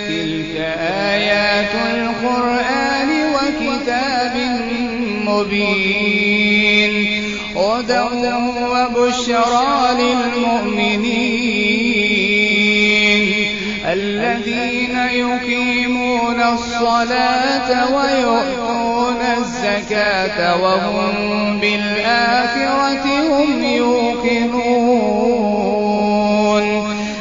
تلك آيات القرآن وكتاب مبين هدى وبشرى للمؤمنين الذين يقيمون الصلاة ويؤتون الزكاة وهم بالآخرة هم يوقنون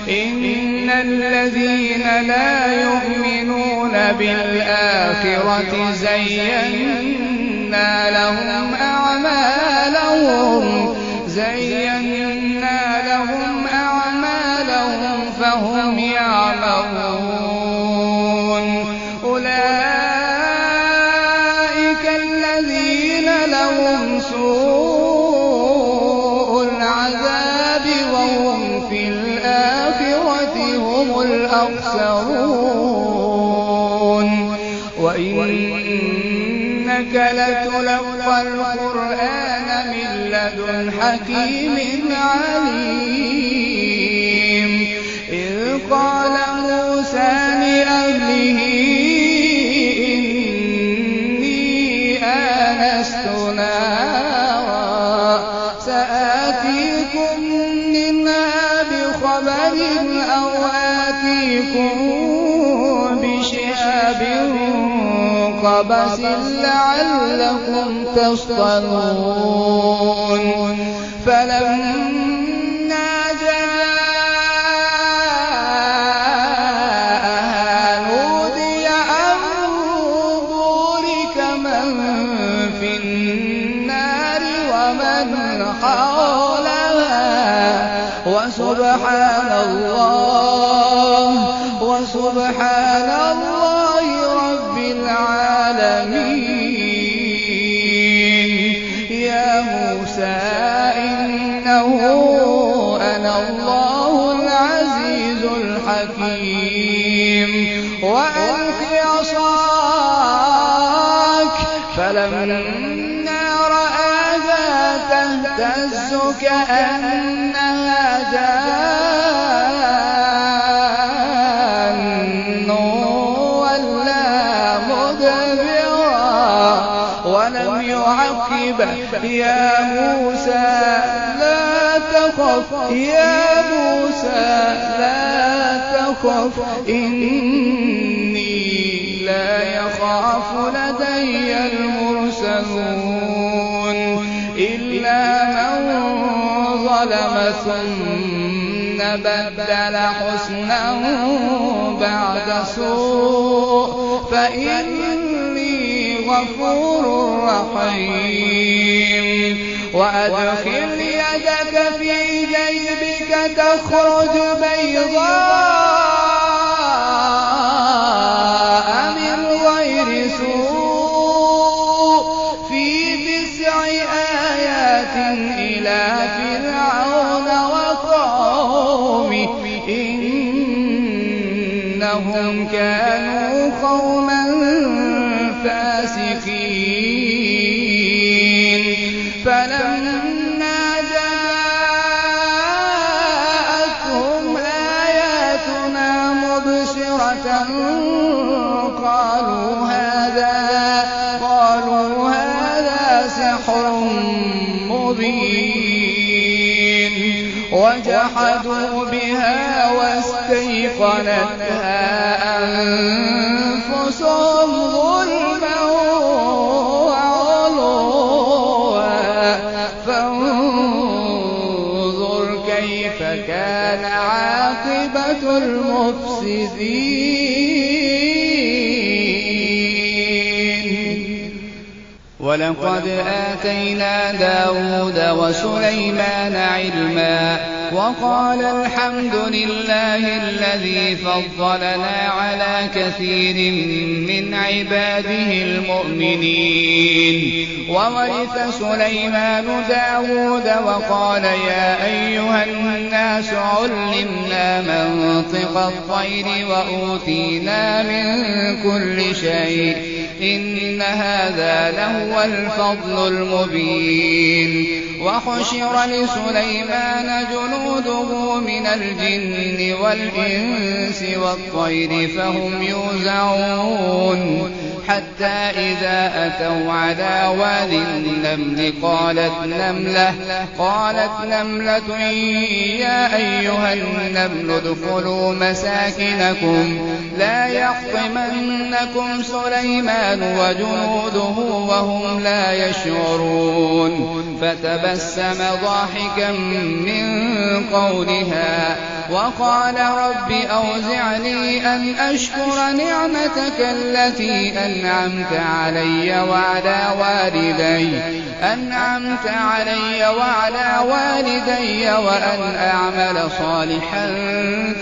إن الذين لا يؤمنون بالآخرة زينا لهم أعمالهم فهم يعملون أولئك الذين لهم سوء العذاب وهم في الآخرة هم الأخسرون وإنك لتلقى القرآن من لدن حكيم عليم إذ قال موسى لأهله إني آنست نارا سآتيكم منها بخبر أو آتيكم بشهاب قبس لعلكم تصطلون فلما جاءها نودي أن بورك من في النار ومن حولها وسبحان الله رب العالمين يا موسى إنه أنا الله العزيز الحكيم وألق عصاك فلما رآها تهتز كأنها جان ولا مدبرا ولم يعقب يا موسى لا تخف إني لا يخاف لدي المرسلون إلا من ظلم ثم بدل حسنا بعد سوء فإني غفور رحيم وأدخل يدك في جيبك تخرج بيضاء من غير سوء في 9 آيات إلى فرعون وقومه إنهم كانوا قوما فاسقين فلما جاءتهم آياتنا مبصرة قالوا هذا سحر مبين وجحدوا بها واستيقنتها أنفسهم ظلما وعلوا فانظر كيف كان عاقبة المفسدين ولقد آتينا داود وسليمان علما وقال الحمد لله الذي فضلنا على كثير من عباده المؤمنين. وورث سليمان داود وقال يا أيها الناس علمنا منطق الطير وأوتينا من كل شيء إن هذا لهو الفضل المبين. وحشر لسليمان جنوده من الجن والإنس والطير فهم يوزعون حتى إذا أتوا على واد النمل قالت نملة يا أيها النمل ادخلوا مساكنكم لا يحطمنكم سليمان وجنوده وهم لا يشعرون. فتبسم ضاحكا من قولها وقال رب أوزعني أن أشكر نعمتك التي أنعمت علي وعلى والدي وأن أعمل صالحا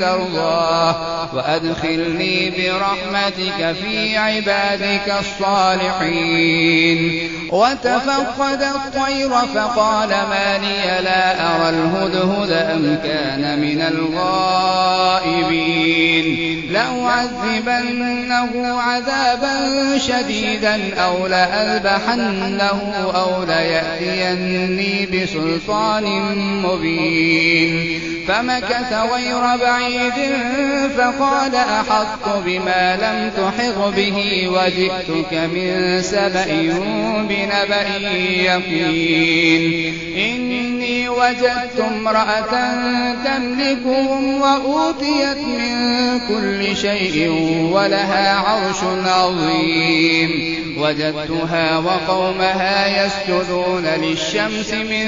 ترضاه وأدخلني برحمتك في عبادك الصالحين. وتفقد الطير فقال ما لي لا أرى الهدهد أم كان من الغائبين لأعذبنه عذابا شديدا أو لأذبحنه أو ليأتيني بسلطان مبين. فمكث غير بعيد فقال أحطت بما لم تحط به وجئتك من سبأ بنبأ يقين. إني وجدت امرأة تملكهم وأوتيت من كل شيء ولها عرش عظيم. وجدتها وقومها يسجدون للشمس من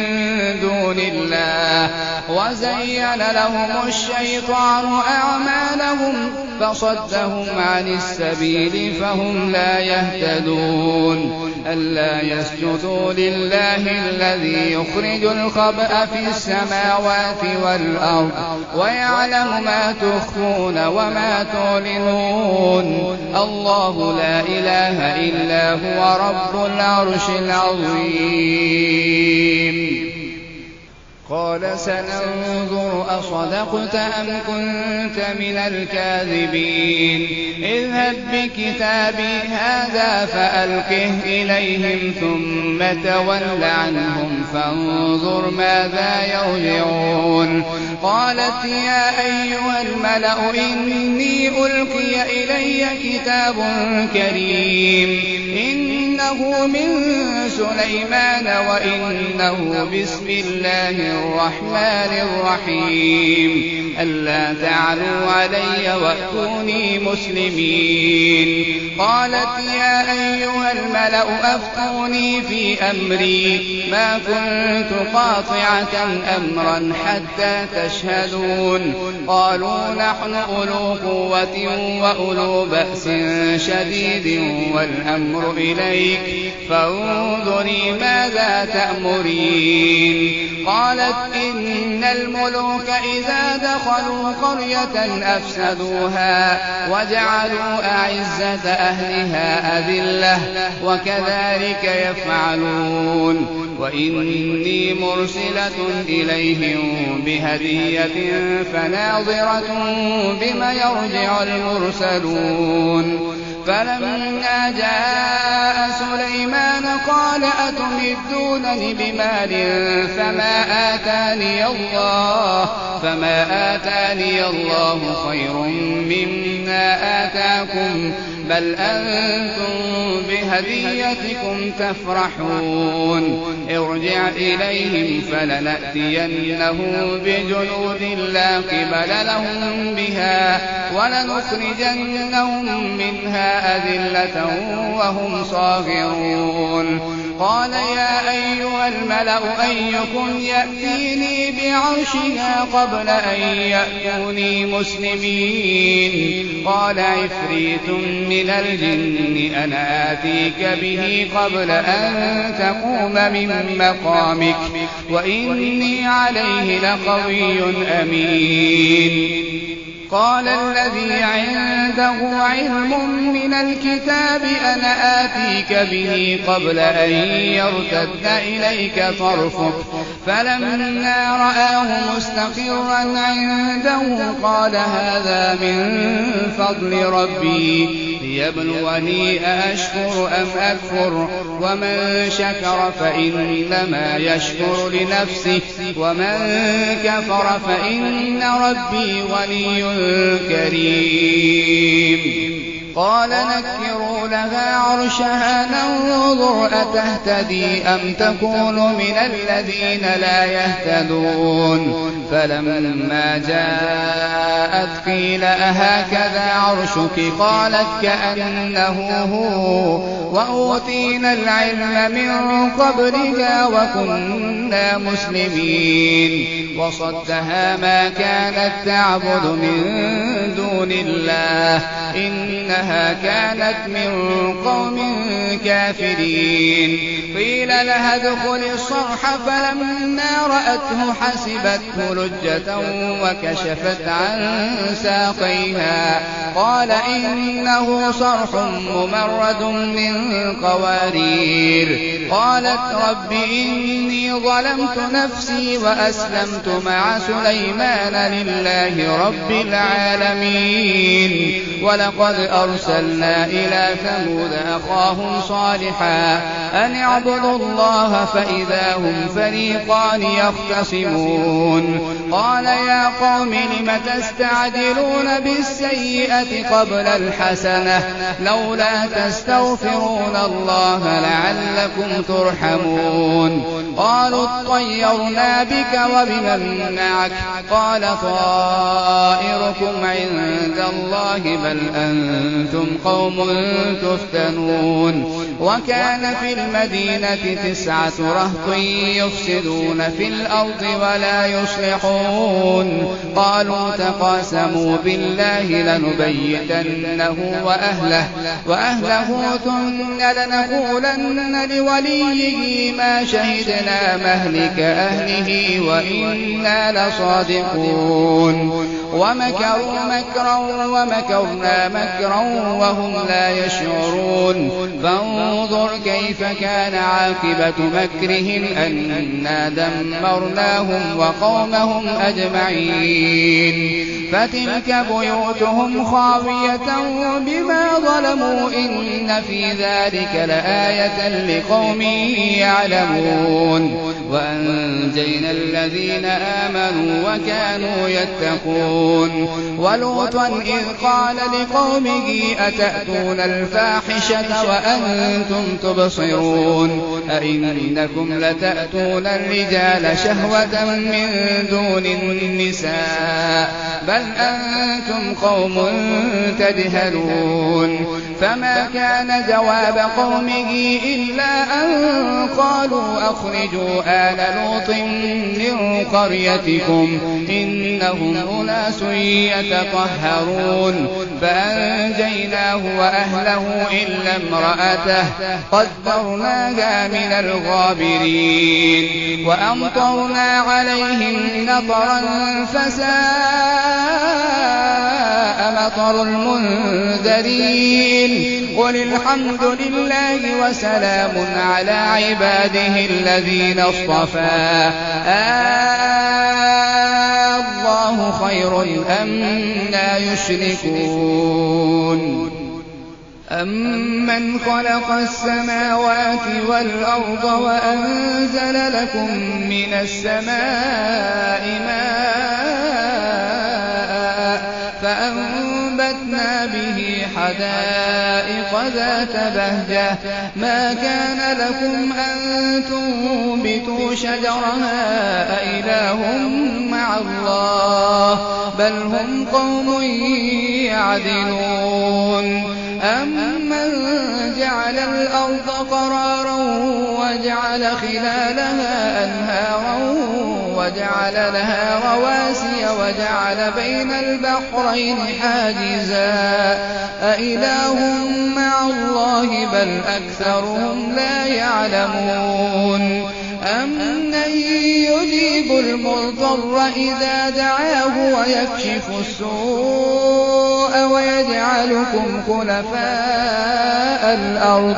دون الله وزين لهم الشيطان أعمالهم فصدهم عن السبيل فهم لا يهتدون. ألا يسجدوا لله الذي يخرج الخبأ في السماوات والأرض ويعلم ما تخفون وما تعلنون. الله لا إله إلا هو رب العرش العظيم. قال سننظر أصدقت أم كنت من الكاذبين. اذهب بكتابي هذا فألقه إليهم ثم تول عنهم فانظر ماذا يرجعون. قالت يا أيها الملأ إني ألقي إلي كتاب كريم إنه من سليمان وإنه بسم الله الرحمن الرحيم. ألا تعلوا علي وأتوني مسلمين. قالت يا أيها الملأ أفتوني في أمري ما كنت قاطعة أمرا حتى تشهدون. قالوا نحن أولو قوة وأولو بأس شديد والأمر إليك فانظري ماذا تأمرين. قالت إن الملوك إذا دخلوا قرية أفسدوها وجعلوا أعزة أهلها أذلة وكذلك يفعلون. وإني مرسلة إليهم بهدية فناظرة بما يرجع المرسلون. فلما جاء سليمان قال أتمدونني بمال فما آتاني الله خير مما آتاكم بل أنتم بهديتكم تفرحون. ارجع إليهم فلنأتينهم بجنود لا قبل لهم بها ولنخرجنهم منها أذلة وهم صاغرون. قال يا أيها الملأ أيكم يأتيني بعرشها قبل أن يأتوني مسلمين قال عفريت من الجن أنا آتيك به قبل أن تقوم من مقامك وإني عليه لقوي أمين قال الذي عنده علم من الكتاب أنا آتيك به قبل أن يرتد إليك طرفك فلما رآه مستقرا عنده قال هذا من فضل ربي ليبلوني أأشكر أم أكفر ومن شكر فإنما يشكر لنفسه ومن كفر فإن ربي غني كريم قال نكروا لها عرشها ننظر أتهتدي أم تكون من الذين لا يهتدون فلما جاءت قيل أهكذا عرشك قالت كأنه هو وأوتينا العلم من قبلها وكنا مسلمين وصدها ما كانت تعبد من دون الله إنها كانت من قوم كافرين قيل لها ادخل الصرح فلما رأته حسبته لجة وكشفت عن ساقيها قال إنه صرح ممرد من قوارير قالت رب إني ظلمت نفسي وأسلمت مع سليمان لله رب العالمين ولقد أرسلنا إلى ثمود أخاهم صالحا أن اعبدوا الله فإذا هم فريقان يختصمون قال يا قوم لم تستعجلون بالسيئة قبل الحسنة لولا تستغفرون الله لعلكم ترحمون قالوا اطيرنا بك وبمن معك قال طائركم عند الله بل أنتم قوم تفتنون وكان في المدينة 9 رهط يفسدون في الأرض ولا يصلحون قالوا تقاسموا بالله لنبيتنه وأهله ثم لنقولن لوليه ما شهدنا مهلك أهله وإنا لصادقون ومكروا مكرا ومكرنا مكرا وهم لا يشعرون فانظر كيف كان عاقبة مكرهم أنا دمرناهم وقومهم أجمعين فتلك بيوتهم خاوية بما ظلموا إن في ذلك لآية لقوم يعلمون وأنجينا الذين آمنوا وكانوا يتقون ولوطا إذ قال لقومه أتأتون الفاحشة وأنتم تبصرون أئنكم لتأتون الرجال شهوة من دون النساء بل أنتم قوم تجهلون فما كان جواب قومه إلا أن قالوا أخرجوا آل لوط من قريتكم إنهم أناس يتطهرون فأنجيناه وأهله إلا امرأته قدرناها من الغابرين وأمطرنا عليهم نطرا فساء مطر المنذرين قل الحمد لله وسلام على عباده الذين اصطفى الله خير أمّا يشركون أَمَّنْ خَلَقَ السَّمَاوَاتِ وَالْأَرْضَ وَأَنزَلَ لَكُم مِّنَ السَّمَاءِ مَاءً فَأَنبَتْنَا بِهِ حَدَائِقَ ذَاتَ بَهْجَةٍ مَا كَانَ لَكُمْ أَن تُنبِتُوا شَجَرَهَا أَإِلَٰهٌ مَّعَ اللَّهِ بَلْ هم قوم يعدلون أَمَّن جَعَلَ الْأَرْضَ قَرَارًا وجعل خلالها أنهارا وجعل لها رواسي وجعل بين البحرين حاجزا أإله مع الله بل أكثرهم لا يعلمون أمن يجيب المضطر إذا دعاه ويكشف السوء ويجعلكم خلفاء الأرض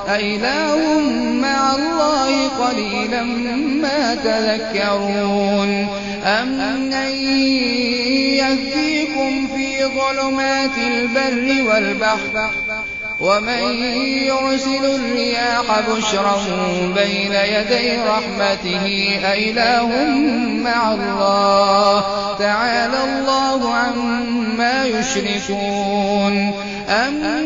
أإله مع الله قليلا ما تذكرون أمن يهديكم في ظلمات البر والبحر ومن يرسل الرياح بشرا بين يدي رحمته أإله مع الله تعالى الله عما يشركون أمن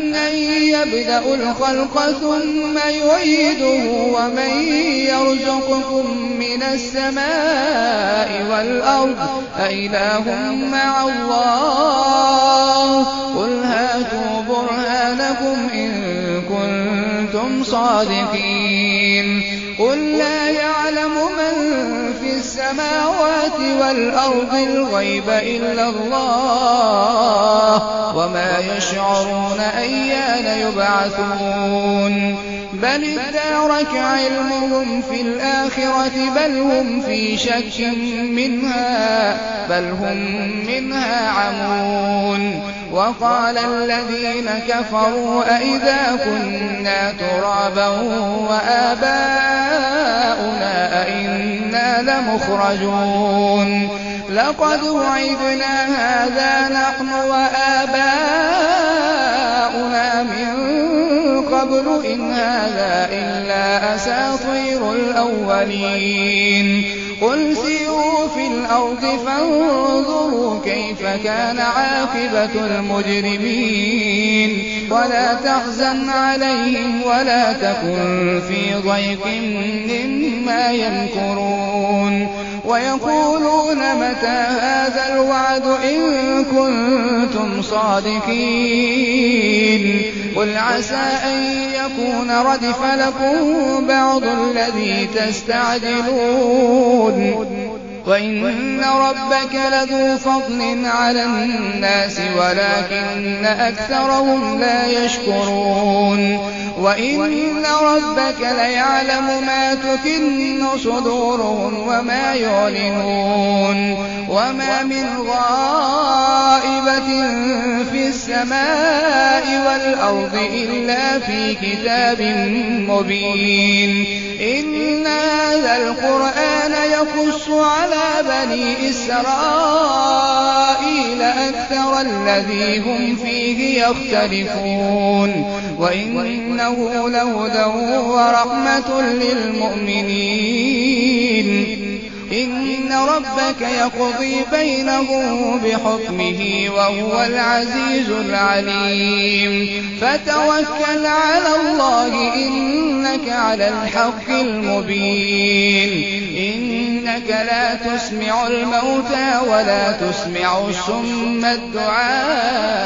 يبدأ الخلق ثم يعيده ومن يرزقكم من السماء والأرض أإله مع الله قل هاتوا برهانكم إن كنتم صادقين قل لا يعلم من في السماوات والأرض الغيب إلا الله وما يشعرون أيان يبعثون بل ادارك علمهم في الآخرة بل هم في شك منها بل هم منها عمون وقال الذين كفروا أئذا كنا ترابا وآباؤنا أئنا لمخرجون لقد وعدنا هذا نحن وآباؤنا من قبل إن هذا إلا أساطير الأولين قل سيروا في الأرض فانظروا كيف كان عاقبة المجرمين ولا تحزن عليهم ولا تكن في ضيق مما يمكرون ويقولون متى هذا الوعد إن كنتم صادقين قل عسى أن يكون ردف لكم بعض الذي تستعجلون وإن ربك لذو فضل على الناس ولكن أكثرهم لا يشكرون وإن ربك ليعلم ما تكن صدورهم وما يعلنون وما من غائبة في السماء والأرض إلا في كتاب مبين إن هذا القرآن يقص على بني إسرائيل أكثر الذي هم فيه يختلفون وإنه لهدى ورحمة للمؤمنين إن ربك يقضي بينهم بحكمه وهو العزيز العليم فتوكل على الله إنك على الحق المبين إنك لا تسمع الموتى ولا تسمع الصم الدعاء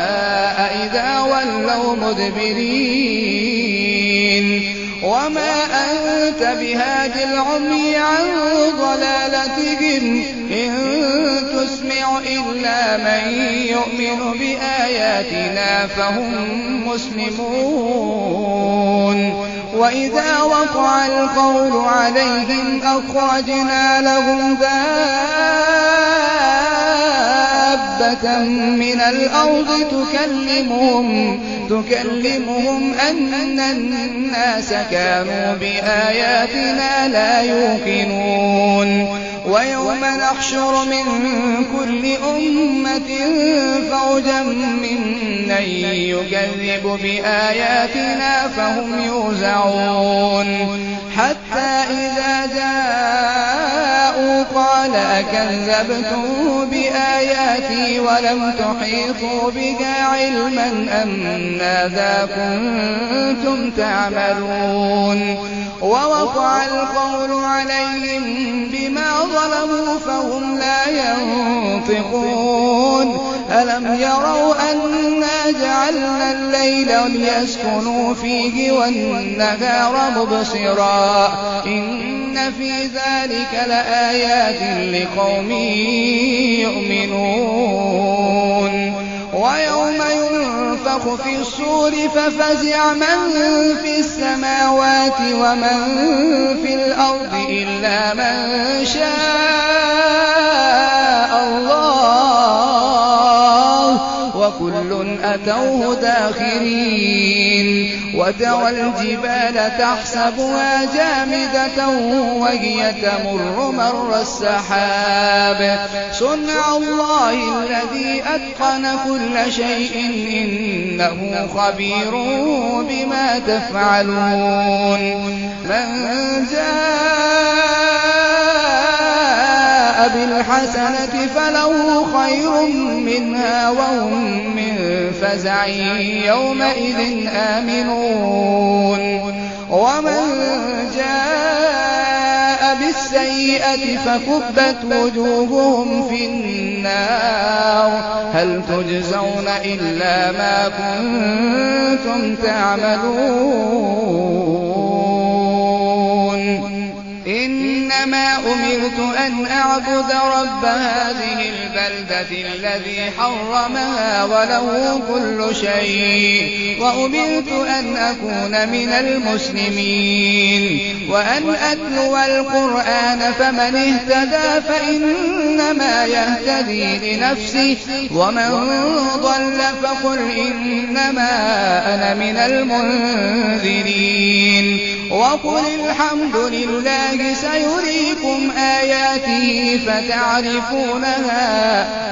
إذا ولوا مدبرين وما أنت بهاد العمي عن ضلالتهم إن تسمع إلا من يؤمن بآياتنا فهم مسلمون وإذا وقع القول عليهم أخرجنا لهم دابة من الأرض تكلمهم أن الناس كانوا بآياتنا لا يوقنون ويوم نحشر من كل أمة فوجا ممن يكذب بآياتنا فهم يوزعون حتى إذا جاءوا قال أكذبتم بآياتي ولم تحيطوا بها علما أم ماذا كنتم تعملون ووقع القول عليهم بما ظلموا فهم لا ينطقون ألم يروا أنا إِنَّا جَعَلْنَا اللَّيْلَ لِيَسْكُنُوا فِيهِ وَالنَّهَارَ مُبْصِرًا إِنَّ فِي ذَلِكَ لَآيَاتٍ لِقَوْمٍ يُؤْمِنُونَ وَيَوْمَ يُنفَخُ فِي الصُّورِ فَفَزِعَ مَن فِي السَّمَاوَاتِ وَمَن فِي الْأَرْضِ إِلَّا مَن شَاءَ اللَّهُ وَكُلٌّ أَتَوْهُ دَاخِرِينَ وَتَرَى الْجِبَالَ تَحْسَبُهَا جَامِدَةً وَهِيَ تَمُرُّ مَرَّ السَّحَابِ صُنْعَ اللَّهِ الَّذِي أَتْقَنَ كُلَّ شَيْءٍ إِنَّهُ خَبِيرٌ بِمَا تَفْعَلُونَ مَن جَاءَ بِالْحَسَنَةِ فَلَهُ خَيْرٌ مِّنْهَا وَهُم مِّن فَزَعٍ يَوْمَئِذٍ آمِنُونَ وَمَن جَاءَ بِالسَّيِّئَةِ فَكُبَّتْ وُجُوهُهُمْ فِي النَّارِ هَلْ تُجْزَوْنَ إِلَّا مَا كُنتُمْ تَعْمَلُونَ إِنَّمَا أُمِرْتُ أَنْ أَعْبُدَ رَبَّ هَٰذِهِ الْبَلْدَةِ الَّذِي حَرَّمَهَا وَلَهُ كُلُّ شَيْءٍ وَأُمِرْتُ أَنْ أَكُونَ مِنَ الْمُسْلِمِينَ وَأَنْ أَتْلُوَ الْقُرْآنَ فَمَنِ اهْتَدَىٰ فَإِنَّمَا يَهْتَدِي لِنَفْسِهِ وَمَن ضَلَّ فَقُلْ إِنَّمَا أَنَا مِنَ الْمُنذِرِينَ وَقُلِ الْحَمْدُ لِلَّهِ سَيُرِيكُمْ آيَاتِهِ فَتَعْرِفُونَهَا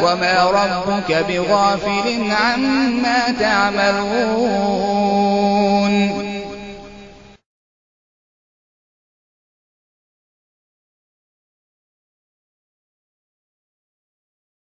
وَمَا رَبُّكَ بِغَافِلٍ عَمَّا تَعْمَلُونَ